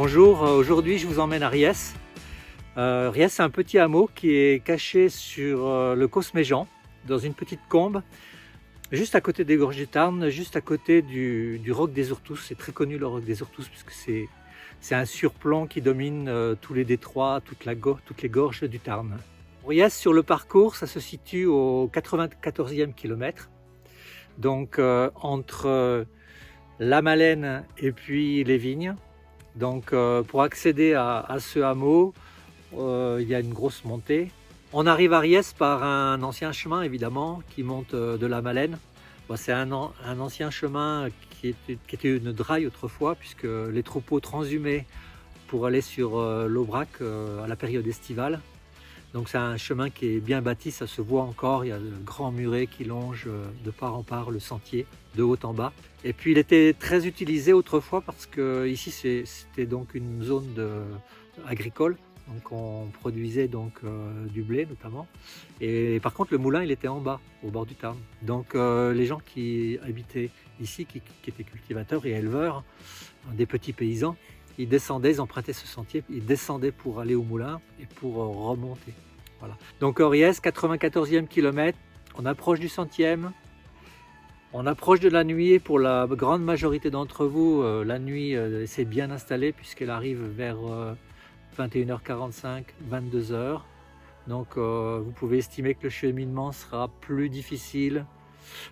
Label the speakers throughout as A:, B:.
A: Bonjour, aujourd'hui je vous emmène à Riès. Riès, c'est un petit hameau qui est caché sur le Cosméjean, dans une petite combe, juste à côté des gorges du Tarn, juste à côté du roc des Ourtousses. C'est très connu le roc des Ourtousses puisque c'est un surplomb qui domine tous les détroits, toutes les gorges du Tarn. Riès, sur le parcours, ça se situe au 94e kilomètre, donc entre la Malène et puis les vignes. Donc pour accéder à ce hameau, il y a une grosse montée. On arrive à Riès par un ancien chemin évidemment qui monte de la Malène. Bon, c'est un ancien chemin qui était une draille autrefois, puisque les troupeaux transhumaient pour aller sur l'Aubrac à la période estivale. Donc c'est un chemin qui est bien bâti, ça se voit encore, il y a le grand muret qui longe de part en part le sentier, de haut en bas. Et puis il était très utilisé autrefois parce que ici c'était donc une zone agricole, donc on produisait donc du blé notamment. Et par contre le moulin il était en bas, au bord du Tarn. Donc les gens qui habitaient ici, qui étaient cultivateurs et éleveurs, des petits paysans, ils descendaient, ils empruntaient ce sentier, ils descendaient pour aller au moulin et pour remonter. Voilà. Donc Riès, 94e kilomètre, on approche du 100e, on approche de la nuit. Pour la grande majorité d'entre vous, la nuit s'est bien installée puisqu'elle arrive vers 21h45, 22h. Donc vous pouvez estimer que le cheminement sera plus difficile,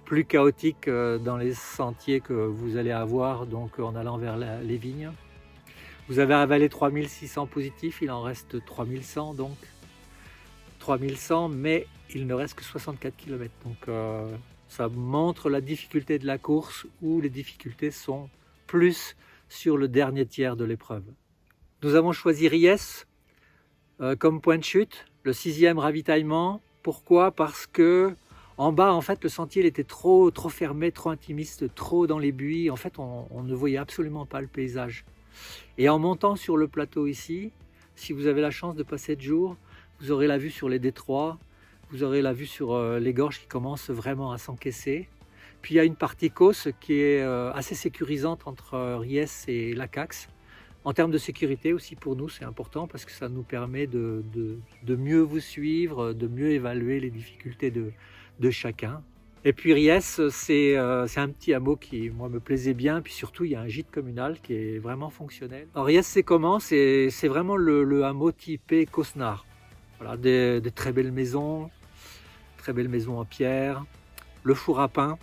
A: plus chaotique dans les sentiers que vous allez avoir donc en allant vers les vignes. Vous avez avalé 3600 positifs, il en reste 3100 donc. 3100, mais il ne reste que 64 km. Donc ça montre la difficulté de la course, où les difficultés sont plus sur le dernier tiers de l'épreuve. Nous avons choisi Riès comme point de chute, le 6e ravitaillement. Pourquoi? Parce que en bas, en fait, le sentier il était trop fermé, trop intimiste, trop dans les buis. En fait, on ne voyait absolument pas le paysage. Et en montant sur le plateau ici, si vous avez la chance de passer de jour, vous aurez la vue sur les détroits, vous aurez la vue sur les gorges qui commencent vraiment à s'encaisser. Puis il y a une partie causse qui est assez sécurisante entre Riès et Lacax. En termes de sécurité aussi pour nous, c'est important parce que ça nous permet de mieux vous suivre, de mieux évaluer les difficultés de chacun. Et puis Riès, c'est un petit hameau qui, moi, me plaisait bien. Puis surtout, il y a un gîte communal qui est vraiment fonctionnel. Alors Riès, c'est comment? C'est vraiment le hameau typé Cosnard. Voilà, des très belles maisons en pierre. Le four à pain,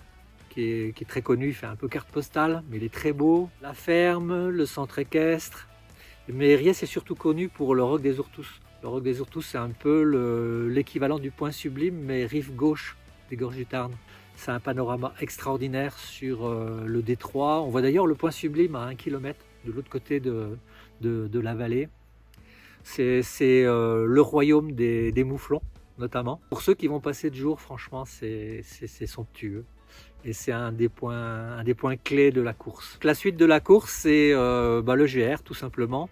A: qui est très connu, il fait un peu carte postale, mais il est très beau. La ferme, le centre équestre. Mais Riès est surtout connu pour le roc des Ourtousses. Le roc des Ourtousses, c'est un peu l'équivalent du Point Sublime, mais rive gauche des gorges du Tarn. C'est un panorama extraordinaire sur le détroit. On voit d'ailleurs le Point Sublime à 1 km de l'autre côté de la vallée. C'est le royaume des mouflons, notamment. Pour ceux qui vont passer de jour, franchement, c'est somptueux. Et c'est un des points clés de la course. La suite de la course, c'est le GR, tout simplement.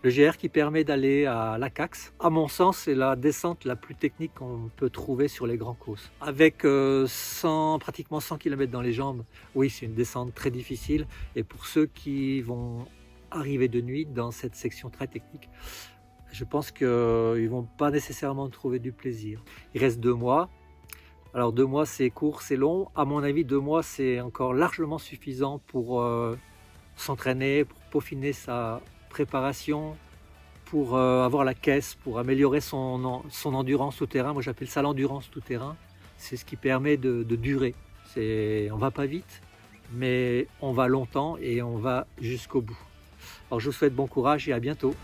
A: Le GR qui permet d'aller à Lacax. À mon sens, c'est la descente la plus technique qu'on peut trouver sur les grands causses. Avec pratiquement 100 km dans les jambes, oui, c'est une descente très difficile. Et pour ceux qui vont arriver de nuit dans cette section très technique, je pense qu'ils ne vont pas nécessairement trouver du plaisir. Il reste 2 mois. Alors 2 mois, c'est court, c'est long. À mon avis, 2 mois, c'est encore largement suffisant pour s'entraîner, pour peaufiner sa préparation, pour avoir la caisse, pour améliorer son endurance tout terrain. Moi, j'appelle ça l'endurance tout terrain. C'est ce qui permet de durer. On ne va pas vite, mais on va longtemps et on va jusqu'au bout. Alors, je vous souhaite bon courage et à bientôt.